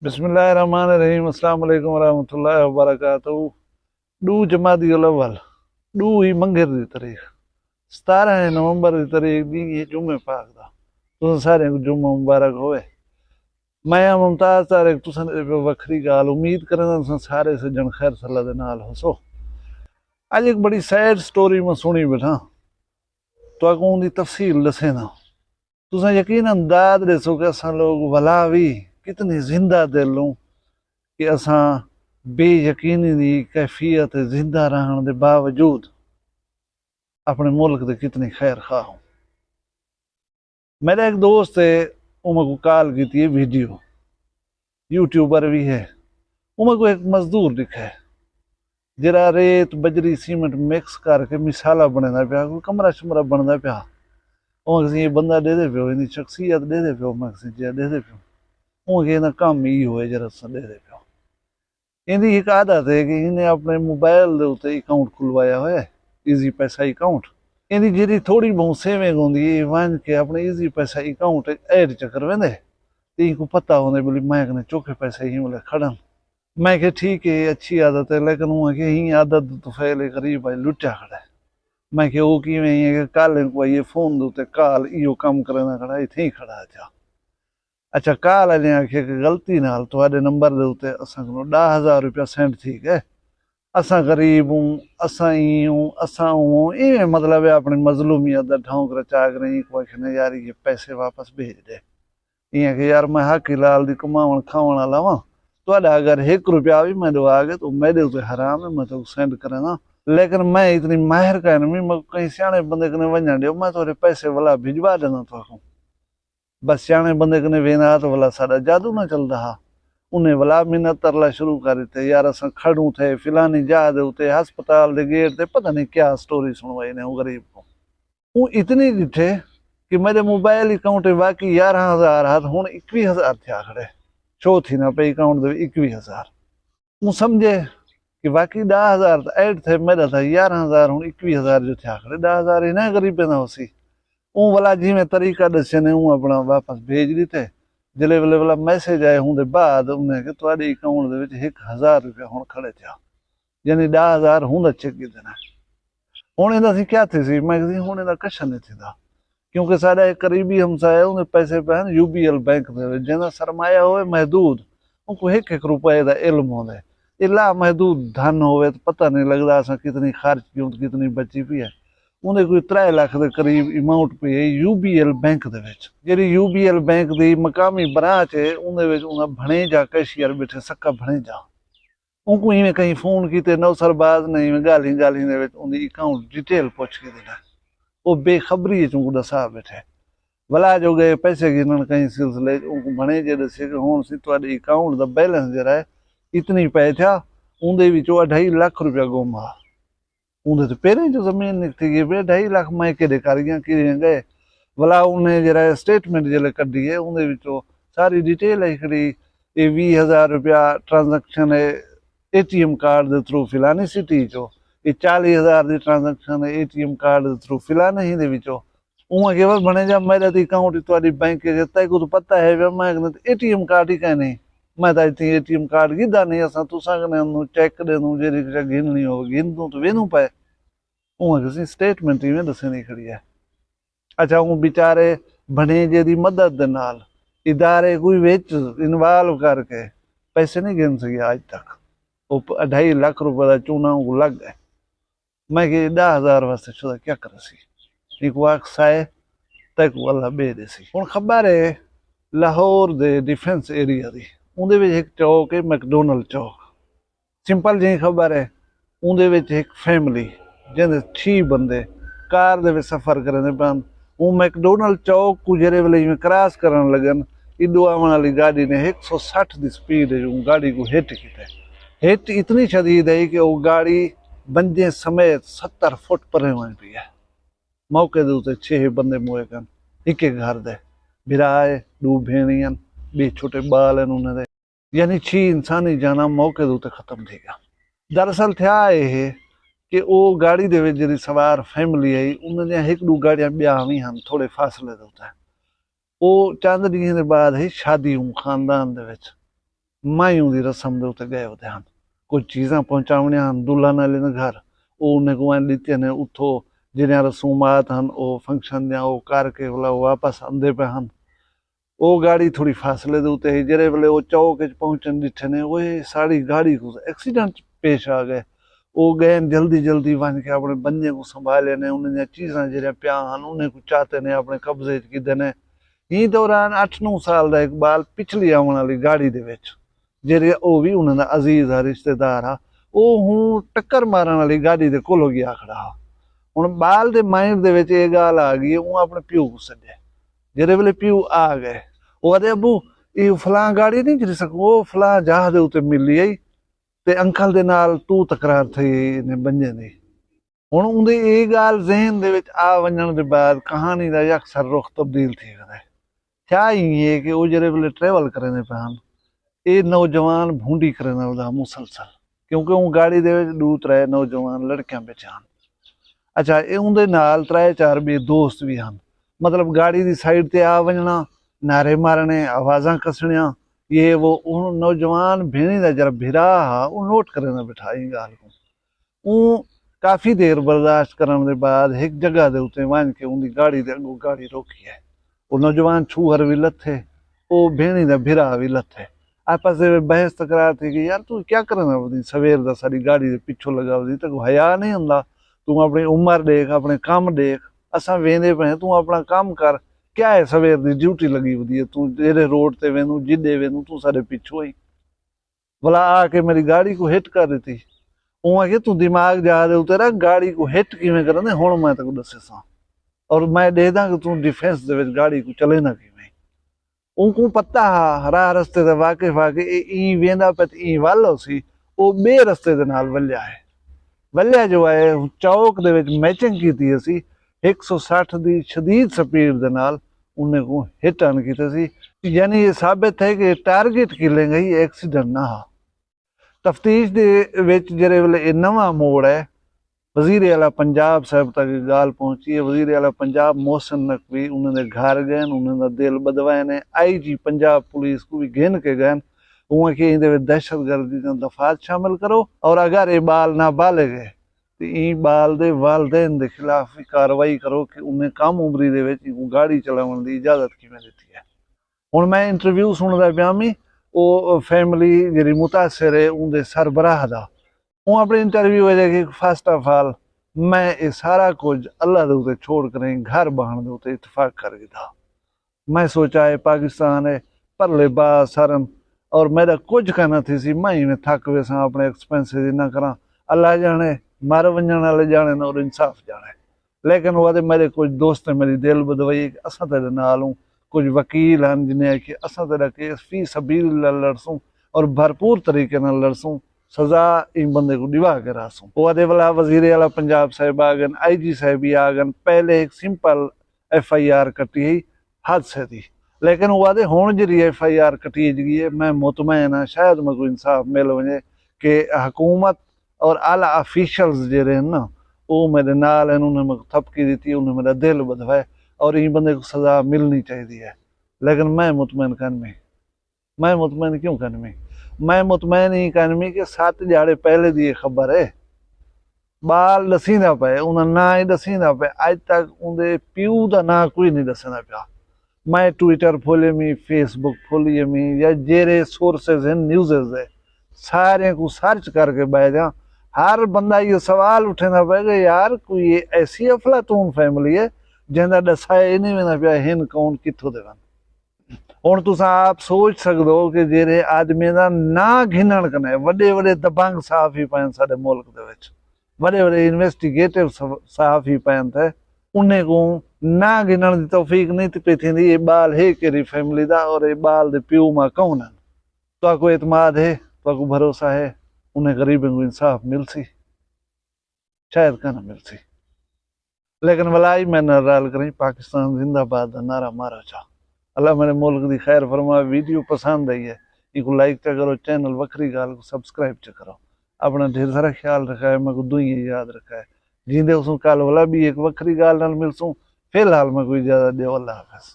बिस्मिल्लाहिर्रहमानिर्रहीम अस्सलाम वालेकुम वरहमतुल्लाहि वबरकातुहू। डू जमादियुल अव्वल डू ही मंगेर दी तारीख 17 नवंबर की तारीख दी ये जुम्मे पाक दा तुम सारे को जुम्मा मुबारक होवे। मैं मुमताज तारिक तुसन पे वखरी गाल उम्मीद करदा तुम सारे सज्जन खैर सल्ला दे नाल हसो। आज एक बड़ी सैड स्टोरी में सुनी बैठा तो अगों दी तफसील दसेना तुसा यकीनन दाद देसो कि असा लोग भला भी कितनी जिंदा दिल हूं कि असा बेयकीनी दी कैफियत जिंदा रहने के बावजूद अपने मुल्क दे कितनी खैर खा हूं। मेरा एक दोस्त है उन्हें को कॉल की थी वीडियो यूट्यूबर भी है उन्हें को एक मजदूर दिखा है जरा रेत बजरी सीमेंट मिक्स करके मिसाला बनना पिया कोई कमरा शमरा बनता पिया ये बंदा दे दे पियो इनकी शख्सियत दे दे पियो मैं दे दे पियो उनके काम ही हो जरा दे दे पियो। इनकी एक आदत है कि इन्हें अपने मोबाइल के उत्ते अकाउंट खुलवाया हुआ ईजी पैसा अकाउंट इनकी जी थोड़ी बहुत सेविंग होंगी वन के अपने ईजी पैसा अकाउंट ऐड च करवेंदे तो इनको पता होंगे बोली मैं कने चौखे पैसे ही मिले खड़न मैं के ठीक है अच्छी आदत है लेकिन वहाँ के ही आदत तो फैले करीब भाई लुटा खड़ा है मैं के वो कि कल को ये फोन दे उत्ते कॉल इो काम करना खड़ा इथे ही खड़ा था। अच्छा कॉल वाले आखे कि गलती नाल तुहाडे नंबर दे उत्ते असां को 10,000 रुपया सेंड थी गए असां गरीब हूँ असां ही हूँ असां हूँ इवें मतलब है अपनी मजलूमियत दा ढोंग रचा कर कोई यार ये पैसे वापस भेज दे इं कि यार मैं हक लाल दी कमावन खावन वाला वा तुहाडा अगर 1 रुपया भी मैं आ गए तो मेरे उत्ते हराम है मैं तो सेंड करना लेकिन मैं इतनी माहिर का मैं कहीं सियाने बंदे कने वजन दियो मैं थोड़े पैसे वाला भिजवा देना तो बस सियाने बंदे कने वेना तो वाला साडा जादू ना चलदा हा उन्हें वाला मिन्नत तरला शुरू कर दिते यार असां खड़ू थे फिलानी जहा दे उत्ते हस्पताल दे गेट ते पता नहीं क्या स्टोरी सुनवाई ने गरीब को वो इतनी दिठे कि मेरे मोबाइल अकाउंट बाकी 11,000 हाथ हुण 21,000 थिया खड़े शो थी ना पे अकाउंट दे 21,000 वो समझे कि बाकी 10,000 ऐड थे मेरा था 11,000 हूँ 21,000 जो थे खड़े 10,000 इन्हें गरीबे ना होसी वो वाला जिमें तरीका दसे ने वो अपना वापस भेज दिते जिले वेले वाला मैसेज आए होंगे बाद उन्हें कि तुहाडे अकाउंट दे विच 1,000 रुपया हुण खड़े थे यानी 10,000 हुंदा चेक देना हुण इहदा सी क्या थी सी मैं हुण इहदा कश नहीं थींदा क्योंकि साडा एक करीबी हमसाया उन्हें पैसे पे यूबीएल बैंक दे जिहदा सरमाया होवे महदूद उनको 1-1 रुपए दा इल्म होंदा इला महदूद धन होवे तो पता नहीं लगता असा कितनी खर्च की कितनी बची पी है उन्हें कोई 3 लाख के करीब अमाउंट पे है यूबीएल बैंक दे विच जेडी यूबीएल बैंक दी मकामी ब्रांच है उन्हें विच उन्हें भणेजा कैशियर बैठे सक्का भणेजा उनको इवें कहीं फोन कीते नौसरबाज नहीं गाली गाली दे विच उन्हें अकाउंट डिटेल पूछ के देना वो बेखबरी चुंकू दसा बैठे भला जो गए पैसे गिनन कहीं सिलसिले उनको भणेजे दसे कि हुण सी तुहाडे अकाउंट दा बैलेंस जरा है इतनी पै था उनके 2.5 लाख रुपया गुम आ उन्हें तो पहले जो जमीन निकती गई 2.5 लाख मैं के कारियां कि गए भला उन्हें जरा स्टेटमेंट जल्द कढ़ी है उन्हें सारी डिटेल है खड़ी ये 20,000 रुपया ट्रांजेक्शन है ATM कार्ड के थ्रू फिलानी सिटी चो ये 40,000 की ट्रांजेक्शन है ATM कार्ड के थ्रू फिलाने ही उमा केवल बने जा मेरा तो अकाउंट थोड़ी बैंक के तय को तो पता है मैं ATM कार्ड ही कह नहीं मैं तो ATM कार्ड गिदा नहीं असा तुसा कने चेक दे दूं जेरी गिननी हो गिन दूं तो वेनू पाए उहाँ किसी स्टेटमेंट में दसनी खड़ी है। अच्छा वो बेचारे भणेजे दी मदद दे नाल इदारे कोई विच इन्वॉल्व करके पैसे नहीं गिन सके आज तक वो 2.5 लाख रुपए का चूना को लग गए मैं कि 10,000 वास्ते शुदा क्या कर सी एक वाक साए तक वाला बे देसी हुण खबर है लाहौर दे डिफेंस एरिया दी उनदे विच एक चौक है मैकडोनल्ड चौक सिंपल जी खबर है उनदे विच एक फैमिली जिंदे 6 बंदे कार दे विच सफर करने पान वो मैकडोनल्ड चौक को जेरे वेले क्रॉस करन लगन इदो आवन वाली गाड़ी ने 160 की स्पीड है गाड़ी को हिट किया हिट इतनी शदीद है कि वो गाड़ी बंदे समेत 70 फुट पर हुई पी है मौके दे उत्ते 6 बंदे मोए कन एक घर दे बिराए 2 भेणियन बे छोटे बाल उन्हें यानी 6 इंसानी जाना मौके दे उत्ते खत्म थी गया। दरअसल था ये कि वो गाड़ी दे विच जिहड़ी सवार फैमिली आई उन्हें 1-2 गाड़ियां ब्याह भी हैं थोड़े फासले दे उत्ते वो चंद ॾींहं दे बाद ही शादी खानदान दे विच मायूं दी रस्म दे उत्ते गए होते हैं, कुछ चीज़ां पहुंचावणियां हैं दुल्हन वाले ने घर, वो उन्हें को दिते ने उतो जिन्हें रसूमात हैं वो फंक्शन दियां वो करके बोला वापस आंदे पे हैं। वो गाड़ी थोड़ी फासले दे उत्ते ही जेरे वेले वो चौक पहुंचन दिठे ने वो साड़ी गाड़ी को एक्सीडेंट पेश आ गए। वो गए जल्दी जल्दी वन के अपने बंदे को संभाले ने उन्हें चीज़ां जेरे पिया हैं उन्हें को चाहते ने अपने कब्जे च कीते ने। ई दौरान 8-9 साल का इकबाल पिछली आने वाली गाड़ी दे विच जेरे वो भी उन्होंने अजीज है रिश्तेदार आ वो हूँ टक्कर मारन वाली गाड़ी दे कोलो गया खड़ा। हुण बाल दे माइंड दे विच ये गाल आ गई वो अपने प्यू को सदे जेरे वेले प्यू आ गए वो आदे अबू ये फलां गाड़ी नहीं चली सको वो फलां जहाज दे उत्ते मिली आई ते अंकल दे नाल तू तकरार थई ने बंजे दी। हुण उंदे ये गाल ज़हन दे विच आ वञण दे बाद कहानी दा अक्सर रुख तब्दील थी वञे। क्या ही है कि वो जेरे वेले ट्रेवल करने पे हैं ये नौजवान भूंडी करने वाला मुसलसल क्योंकि वो गाड़ी दे विच 2-3 नौजवान लड़कियां बैठे हैं। अच्छा ये उंदे नाल 3-4 भी दोस्त भी हैं, मतलब गाड़ी दी साइड ते आ वजना नारे मारने आवाज़ां कसणियां ये वो उन नौजवान भेणी दा जरा भिरा हा वो नोट करने बैठा ई गाल को वो काफ़ी देर बर्दाश्त करने दे बाद एक जगह दे उत्ते वञ के उंदी गाड़ी दे अगों गाड़ी रोकी है। वो नौजवान छूहर भी लथे वो भेणी दा भिरा भी लथे आपस में बहस तकरार थी कि यार तू क्या करना वधी सवेर दा सारी गाड़ी दे पिछो लगा वधी तक हया नहीं हुंदा तू अपनी उम्र देख अपने काम देख असां वेंदे पे तू अपना काम कर क्या है सवेर दी ड्यूटी लगी वधी है तू जेरे रोड ते वेनू जिदे वेनू तू सारे पिछो ही भला आके मेरी गाड़ी को हिट कर दी। उहाँ के तू दिमाग जा दे उते रख गाड़ी को हिट किवें करने हुण मैं तक दसेसां और मैं दे दा कि तू डिफेंस दे विच गाड़ी को चले ना किवें। उनको पता हा राह रस्ते ते वाकिफ आ के ई वेंदा पे ई वालो सी वो बे रस्ते दे नाल वल्या है वल्या जो है चौक दे विच मैचिंग कीती असी 160 दी शदीद स्पीड दे नाल उन्हें को हिट ऑन कीता सी यानी ये साबित है कि टारगेट किलिंग ही एक्सीडेंट ना हा। तफ्तीश दे विच जेरे वेले नवा मोड़ है वजीर आला पंजाब साहब तक गाल पहुंची है। वजीर आला पंजाब मोहसिन नकवी उन्होंने घर गए उन्होंने दिल बदवाए ने IG पंजाब पुलिस को भी गिन के गए उहाँ के इंदे विच दहशतगर्दी दा दफात शामिल करो और अगर ये बाल ना बाले गए तो ई बाल दे वालदैन दे खिलाफ भी कार्रवाई करो कि उन्हें कम उम्री दे विच गाड़ी चलावन दी इजाजत किवें दित्ती है। हुण मैं इंटरव्यू सुनदा पिया मी वो फैमिली जेहड़ी मुतासिर है उनके सरबराह दा वो अपने इंटरव्यू है फर्स्ट ऑफ ऑल मैं ये सारा कुछ अल्लाह दे उत्ते छोड़ कर घर बहाने दे उत्ते इतफाक कर गया। मैं सोचा है पाकिस्तान है परले बाज सरन और मेरा कुछ कहना थी सी मैं ही थक वेसा अपने एक्सपेंसिस ना करा अल्लाह जाने मर वजन वाले जाने और इंसाफ जाने। लेकिन वो मेरे कुछ दोस्त ने मेरी दिल बदवाई कि असां तेरे नाल हूं कुछ वकील हैं जिन्हें कि असां तेरा केस फी सबीलिल्लाह लड़सूं और भरपूर तरीके नाल लड़सूं सजा इन बंदे को दिवा के रासूं। वो आदे वाला वजीर आला पंजाब साहब आ गए IG साहब भी आ गए पहले एक सिंपल FIR कटी ही हादसे दी लेकिन वो आदे हुण जी FIR कटी गई है मैं मुतमैन हाँ शायद मैं इंसाफ मिल वजे कि हुकूमत और आला ऑफिशियल्स जेरे हैं ना वो मेरे नाल हैं उन्हें मैं थपकी दी थी उन्हें मेरा दिल बदवाए और इन बंदे को सजा मिलनी चाहिए है। लेकिन मैं मुतमैन कनमी मैं मुतमैन क्यों कनमी मैं मुतमैन ही कनमी के 7 दिहाड़े पहले दी खबर है बाल दसींदा पे उन्हें ना ही दसींदा पे अज तक उनके प्यू का ना कोई नहीं दसना पिया। मैं ट्विटर खोले मी फेसबुक खोलिए मी या जेरे सोर्सेज हैं न्यूज़ है सारे को सर्च करके बह जा हर बंदा ये सवाल उठेना पेगा यार कोई ऐसी अफलातून फैमिली है जिंदा दसाए नहीं वेंदा पिया हिन कौन किथों दे वन। हुण तुसां आप सोच सकदे हो कि जेरे आदमी दा ना घिनण कने वडे वडे दबंग सहाफ़ी पैन साडे मुल्क दे विच वडे वडे इन्वेस्टिगेटिव सहाफ़ी पैन थे उन्हें को ना घिनण दी तौफीक नहीं पई थींदी ये बाल है केरी फैमिली दा और ये बाल दे प्यू मां कौन आहिनि। तुहांजो एतमाद है तुहांजो भरोसा है उन्हें गरीबन को इंसाफ मिलसी शायद कन मिलसी। लेकिन वलाई मैं नाराल करें पाकिस्तान जिंदाबाद का नारा मारा चा अल्लाह मेरे मुल्क की खैर फरमा। वीडियो पसंद आई है इनको लाइक च करो चैनल वक्री गाल को सब्सक्राइब च करो अपना ढेर सारा ख्याल रखा है मैं को दुई याद रखा है जींदे उसू कल वाला भी एक वक्री गाल नाल मिलसूं फिलहाल मैं कोई इजाजत दो अल्लाह हाफिज़।